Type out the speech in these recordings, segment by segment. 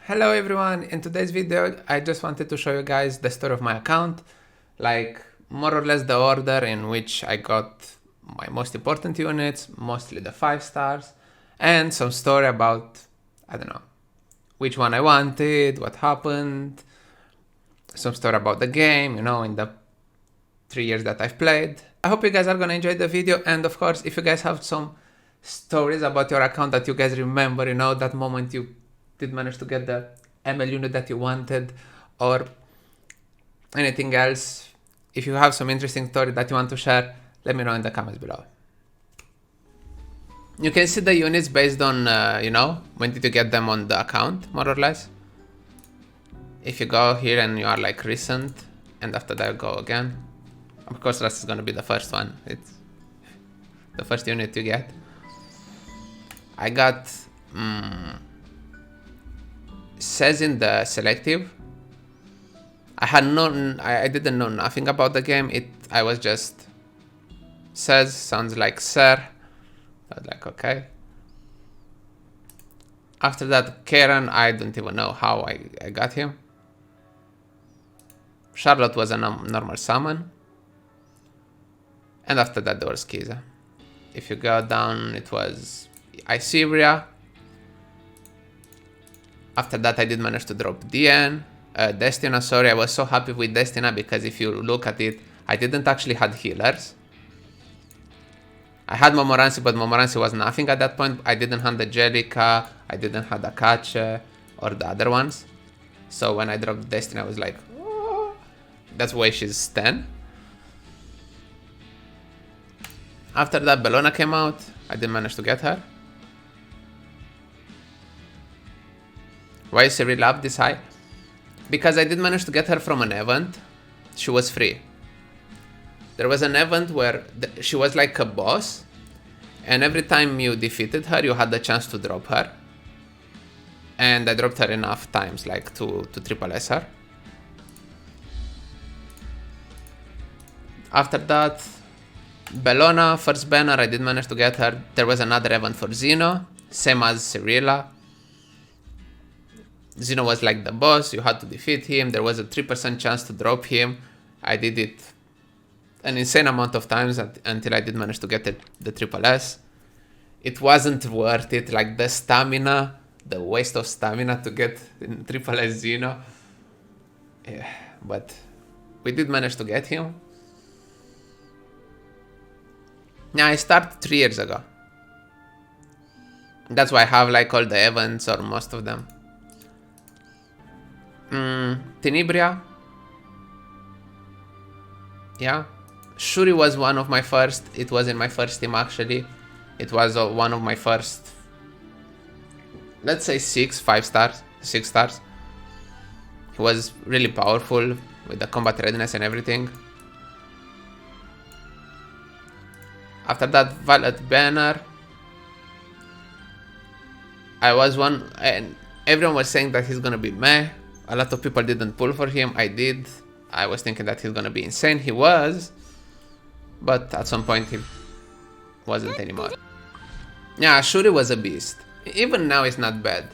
Hello everyone, in today's video I just wanted to show you guys the story of my account, like more or less the order in which I got my most important units, mostly the 5 stars, and some story about, I don't know, which one I wanted, what happened, some story about the game, you know, in the 3 years that I've played. I hope you guys are gonna enjoy the video, and of course if you guys have some stories about your account that you guys remember, you know, that moment you did manage to get the ML unit that you wanted, or anything else. If you have some interesting story that you want to share, let me know in the comments below. You can see the units based on, you know, when did you get them on the account, more or less. If you go here and you are like recent, and after that you go again. Of course, this is gonna be the first one. It's the first unit you get. I got, says in the selective, I didn't know nothing about the game. I was just, says, sounds like sir. I was like, okay. After that, Karen, I don't even know how I got him. Charlotte was a normal summon. And after that, there was Kiza. If you go down, it was Iceria. After that, I did manage to drop DN. Destina, sorry, I was so happy with Destina because if you look at it, I didn't actually have healers. I had Momoransi, but Momoransi was nothing at that point. I didn't have the Jellica, I didn't have the Akache, or the other ones. So when I dropped Destina, I was like, oh. That's why she's 10. After that, Bellona came out. I didn't manage to get her. Why is Cyril up this high? Because I did manage to get her from an event. She was free. There was an event where she was like a boss, and every time you defeated her, you had the chance to drop her. And I dropped her enough times, like to triple S her. After that, Bellona, first banner, I did manage to get her. There was another event for Zeno, same as Cyrilla. Zeno was like the boss, you had to defeat him, there was a 3% chance to drop him. I did it an insane amount of times until I did manage to get the triple S. It wasn't worth it, like the stamina, the waste of stamina to get triple S Zeno. Yeah, but we did manage to get him. Yeah, I started 3 years ago. That's why I have like all the events, or most of them. Tenebria. Yeah. Shuri was one of my first. It was in my first team actually. It was one of my first, let's say 6 stars. He was really powerful with the combat readiness and everything. After that, Violet Banner. I was one, and everyone was saying that he's gonna be meh. A lot of people didn't pull for him. I did. I was thinking that he's gonna be insane. He was, but at some point he wasn't anymore. Yeah, Shuri was a beast. Even now it's not bad.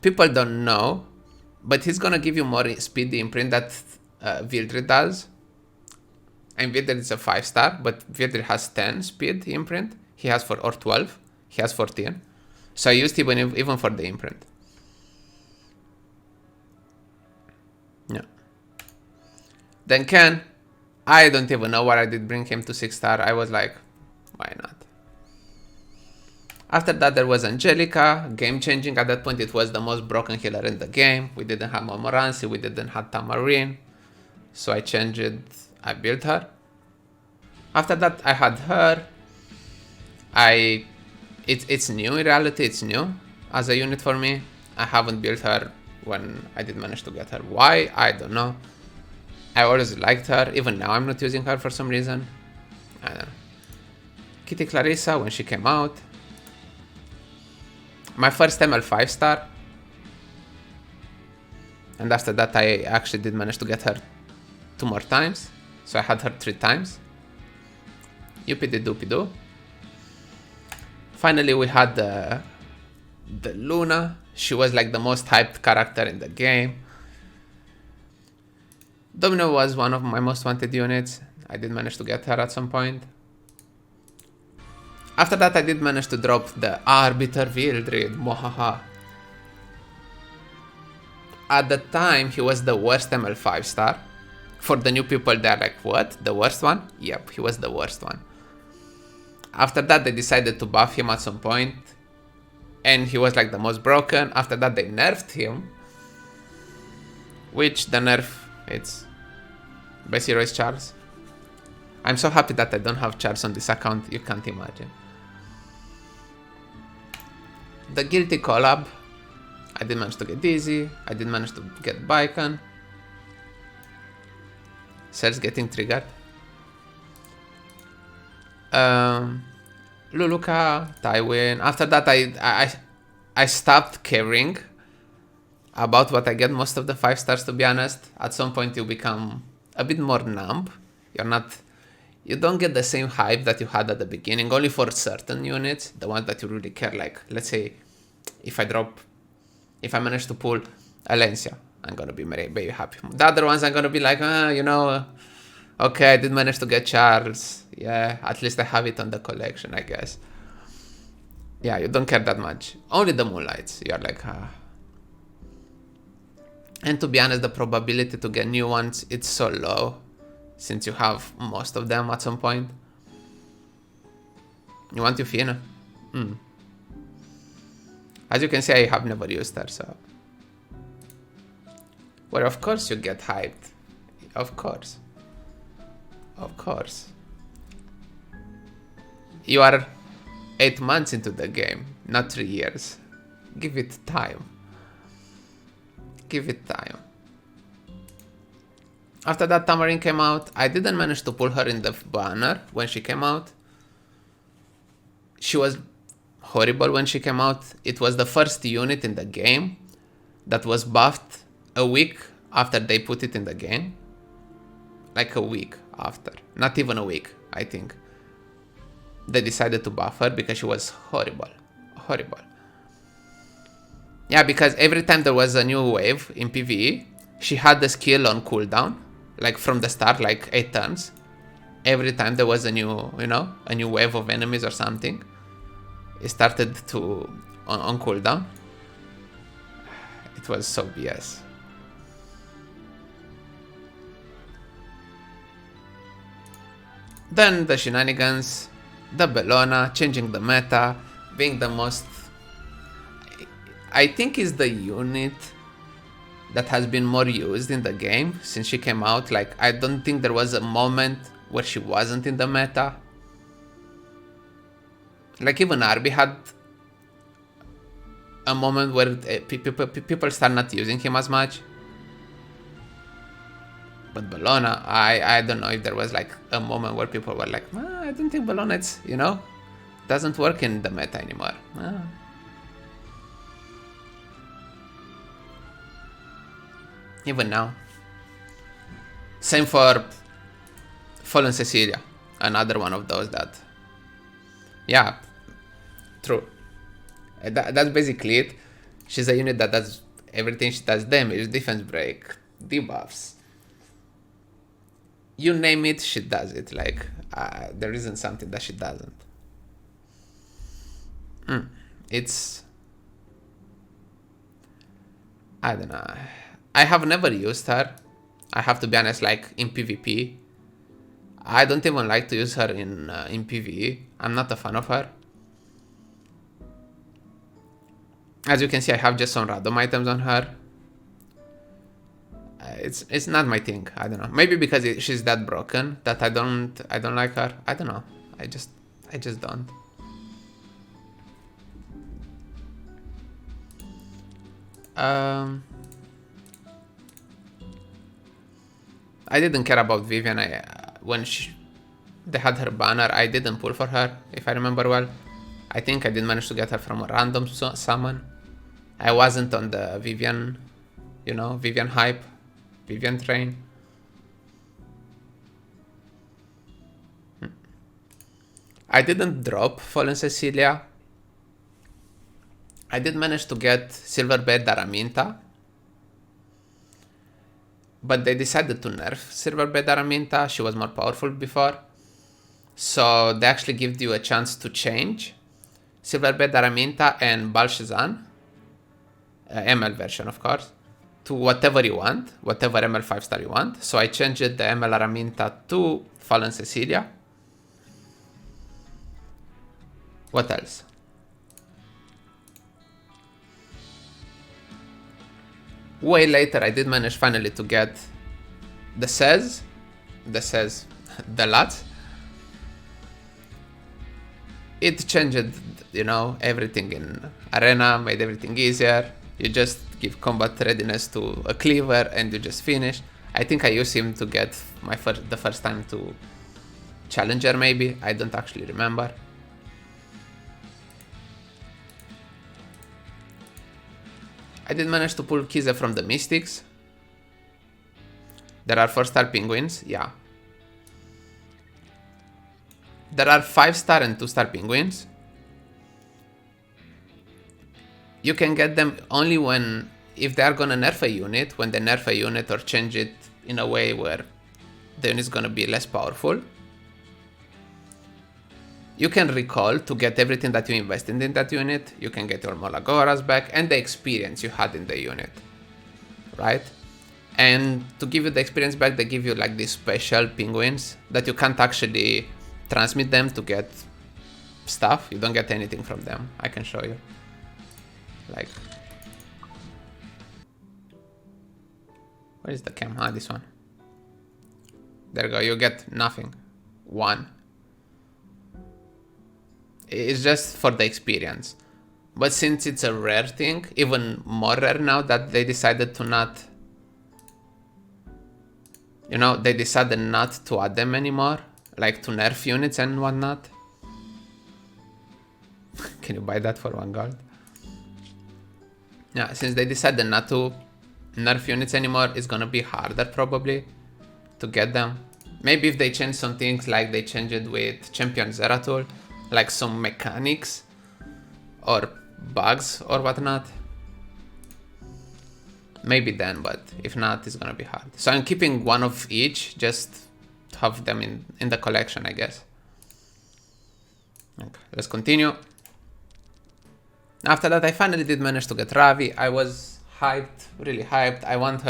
People don't know, but he's gonna give you more speed imprint that Vildred does. And Vildred is a 5 star, but Vildred has 10 speed imprint. He has or 12. He has 14. So I used him even for the imprint. Yeah. Then Ken, I don't even know why I did bring him to 6 star. I was like, why not? After that, there was Angelica, game changing. At that point, it was the most broken healer in the game. We didn't have Momoransi, we didn't have Tamarine. So I changed it, I built her. After that, I had her. It's new in reality, it's new as a unit for me. I haven't built her when I did manage to get her. Why? I don't know. I always liked her. Even now I'm not using her for some reason. I don't know. Kitty Clarissa when she came out. My first ML 5 star. And after that I actually did manage to get her 2 more times. So I had her 3 times. Youpide doopy doo. Finally we had the Luna. She was like the most hyped character in the game. Domino was one of my most wanted units. I did manage to get her at some point. After that, I did manage to drop the Arbiter Wildred, mohaha. At the time, he was the worst ML 5-star. For the new people, they're like, what? The worst one? Yep, he was the worst one. After that, they decided to buff him at some point, and he was like the most broken. After that, they nerfed him, which the nerf, it's best hero is Charles. I'm so happy that I don't have Charles on this account, you can't imagine. The Guilty collab, I did manage to get Dizzy, I did manage to get Bicon. Cell's getting triggered. Luluka, Tywin. After that, I stopped caring about what I get most of the 5 stars, to be honest. At some point, you become a bit more numb. You don't get the same hype that you had at the beginning, only for certain units, the ones that you really care. Like, let's say, if I manage to pull Alencia, I'm gonna be very happy. The other ones, I'm gonna be like, okay, I did manage to get Charles. Yeah, at least I have it on the collection, I guess. Yeah, you don't care that much. Only the Moonlights, you're like, And to be honest, the probability to get new ones, it's so low, since you have most of them at some point. You want Euphina? As you can see, I have never used her, so... Well, of course you get hyped. Of course. Of course. You are 8 months into the game, not 3 years. Give it time. Give it time. After that, Tamarin came out. I didn't manage to pull her in the banner when she came out. She was horrible when she came out. It was the first unit in the game that was buffed a week after they put it in the game. Like a week after. Not even a week, I think. They decided to buff her because she was horrible. Horrible. Yeah, because every time there was a new wave in PvE, she had the skill on cooldown. Like from the start, like 8 turns. Every time there was a new, a new wave of enemies or something, it started to on cooldown. It was so BS. Then the shenanigans, the Bellona, changing the meta, being the most... I think is the unit that has been more used in the game since she came out. Like, I don't think there was a moment where she wasn't in the meta. Like, even Arby had a moment where people start not using him as much. But Bellona, I don't know if there was like a moment where people were like, I don't think Bellona, it's, doesn't work in the meta anymore. Even now. Same for Fallen Cecilia, another one of those that... Yeah, true. That's basically it. She's a unit that does everything. She does damage, defense break, debuffs. You name it, she does it. Like, there isn't something that she doesn't. It's... I don't know. I have never used her. I have to be honest, like, in PvP. I don't even like to use her in PvE. I'm not a fan of her. As you can see, I have just some random items on her. It's not my thing. I don't know. Maybe because she's that broken that I don't like her. I don't know. I just don't. I didn't care about Vivian. When they had her banner, I didn't pull for her, if I remember well. I think I did manage to get her from a random summon. I wasn't on the Vivian, Vivian hype, Vivian train. I didn't drop Fallen Cecilia I did manage to get Silver Bear Daraminta, but they decided to nerf Silver Bear Daraminta. She was more powerful before. So they actually give you a chance to change Silver Bear Daraminta and Balshazan, ML version of course, to whatever you want, whatever ML 5-star you want. So I changed the ML Araminta to Fallen Cecilia. What else? Way later I did manage finally to get the Sez, the Lats. It changed, you know, everything in Arena, made everything easier. You just give combat readiness to a cleaver and you just finish. I think I used him to get the first time to Challenger maybe, I don't actually remember. I did manage to pull Kize from the Mystics. There are 4-star penguins, yeah. There are 5-star and 2-star penguins. You can get them only if they are gonna nerf a unit, when they nerf a unit or change it in a way where the unit is gonna be less powerful. You can recall to get everything that you invested in that unit. You can get your Molagoras back and the experience you had in the unit, right? And to give you the experience back, they give you like these special penguins that you can't actually transmit them to get stuff. You don't get anything from them. I can show you. Like, where is the cam? Ah, this one. There you go. You get nothing. 1. It's just for the experience. But since it's a rare thing, even more rare now that they decided to not, you know, they decided not to add them anymore, like to nerf units and whatnot. Can you buy that for 1 gold? Yeah, since they decided not to nerf units anymore, it's gonna be harder probably to get them. Maybe if they change some things, like they changed it with Champion Zeratul, like some mechanics or bugs or whatnot. Maybe then, but if not, it's gonna be hard. So I'm keeping 1 of each, just to have them in the collection, I guess. Okay, let's continue. After that, I finally did manage to get Ravi. I was hyped, really hyped. I wanted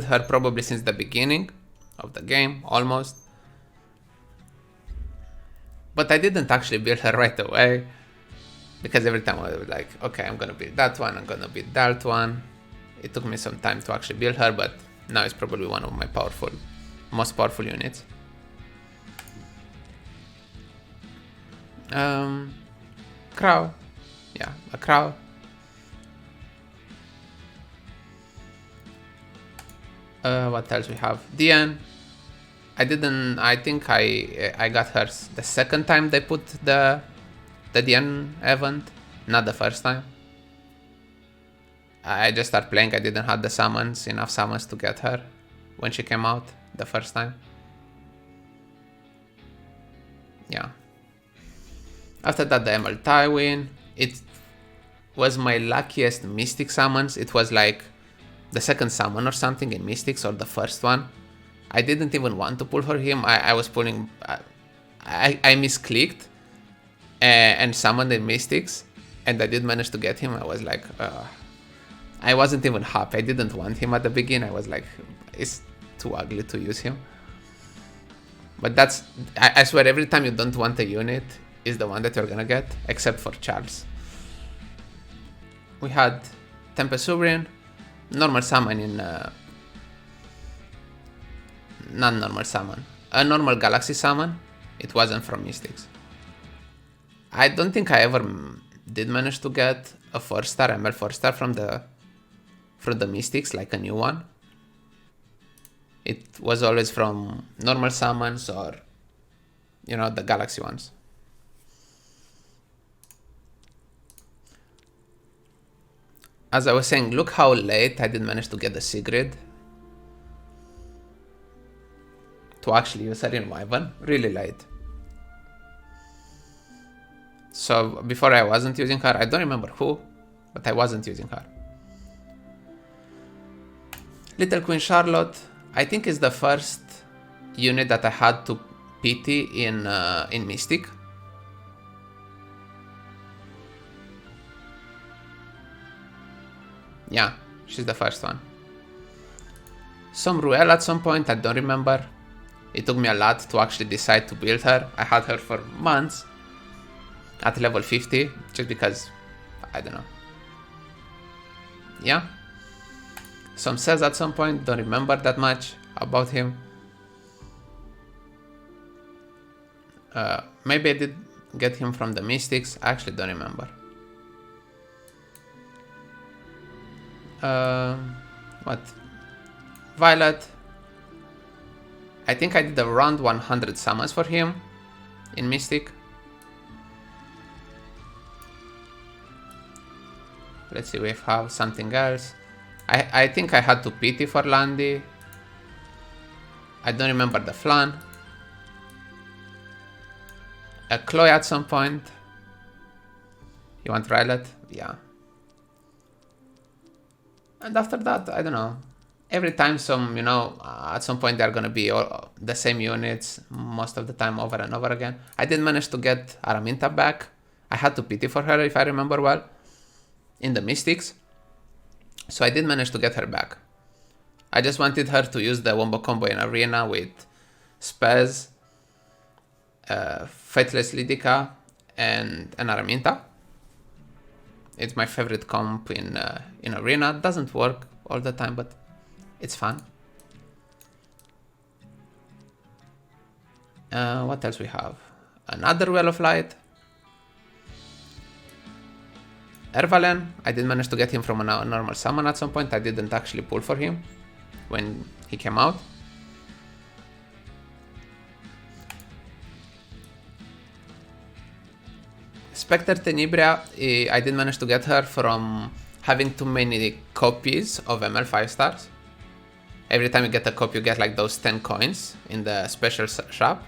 her probably since the beginning of the game, almost. But I didn't actually build her right away, because every time I was like, okay, I'm gonna build that one, I'm gonna build that one. It took me some time to actually build her, but now it's probably one of my most powerful units. Crow. Yeah, a crow. What else we have? Dian. I think I got her the second time they put the Dian event, not the first time. I just started playing, I didn't have enough summons to get her when she came out the first time. Yeah. After that, the Emerald Tywin. It was my luckiest Mystic summons. It was like the second summon or something in Mystics, or the first one. I didn't even want to pull for him. I was pulling... I misclicked and summoned in Mystics, and I did manage to get him. I was like... I wasn't even happy. I didn't want him at the beginning. I was like, it's too ugly to use him. But that's... I swear, every time you don't want a unit, is the one that you're gonna get, except for Charles. We had Tempest Sovereign, normal summon in... not normal summon, a normal Galaxy summon. It wasn't from Mystics. I don't think I ever did manage to get a 4-star, ML 4-star from the Mystics, like a new one. It was always from normal summons or, you know, the Galaxy ones. As I was saying, look how late I did manage to get the Sigrid. To actually use her in Wyvern, really late. So before I wasn't using her. I don't remember who, but I wasn't using her. Little Queen Charlotte, I think is the first unit that I had to pity in Mystic. Yeah, she's the first one. Some Ruel at some point, I don't remember. It took me a lot to actually decide to build her. I had her for months at level 50, just because, I don't know. Yeah. Some Cez at some point, don't remember that much about him. Maybe I did get him from the Mystics, I actually don't remember. What? Violet. I think I did around 100 summons for him in Mystic. Let's see, we have something else. I think I had to pity for Landy. I don't remember the Flan. A Chloe at some point. You want Violet? Yeah. And after that, I don't know. Every time some, at some point they're gonna be all the same units most of the time over and over again. I did manage to get Araminta back. I had to pity for her if I remember well in the Mystics. So I did manage to get her back. I just wanted her to use the wombo combo in Arena with Spez, Faithless Lidica, and Araminta. It's my favorite comp in Arena. It doesn't work all the time, but it's fun. What else we have? Another Well of Light. Ervalen, I did manage to get him from a normal summon at some point. I didn't actually pull for him when he came out. Spectre Tenebria, I did manage to get her from having too many copies of ML 5 stars. Every time you get a copy, you get like those 10 coins in the special shop.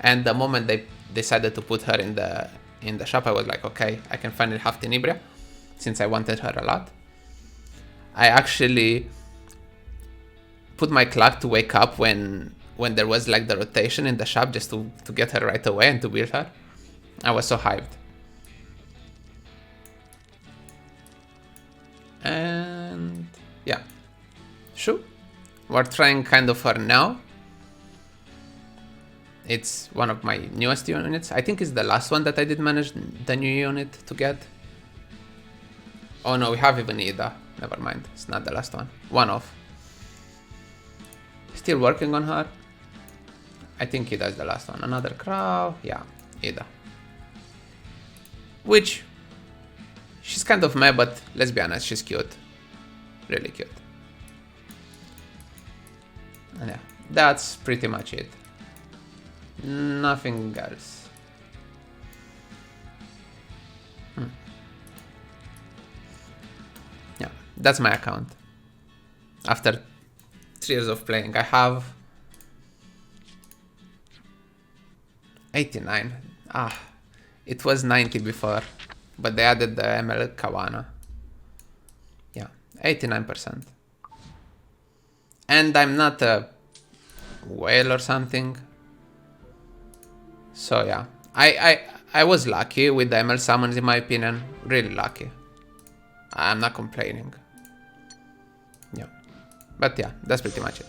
And the moment they decided to put her in the shop, I was like, okay, I can finally have Tenebria, since I wanted her a lot. I actually put my clock to wake up when there was like the rotation in the shop, just to get her right away and to build her. I was so hyped. And yeah, Shu, we're trying kind of her now. It's one of my newest units. I think it's the last one that I did manage the new unit to get. Oh no, we have even Ida. Never mind, it's not the last one. One off. Still working on her. I think Ida is the last one. Another Crow. Yeah, Ida. Which, she's kind of meh, but let's be honest, she's cute. Really cute. And yeah, that's pretty much it. Nothing else. Yeah, that's my account. After 3 years of playing, I have 89. It was 90 before, but they added the ML Kawana. Yeah, 89%. And I'm not a whale or something. So yeah, I was lucky with the ML summons in my opinion, really lucky. I'm not complaining. Yeah, but yeah, that's pretty much it.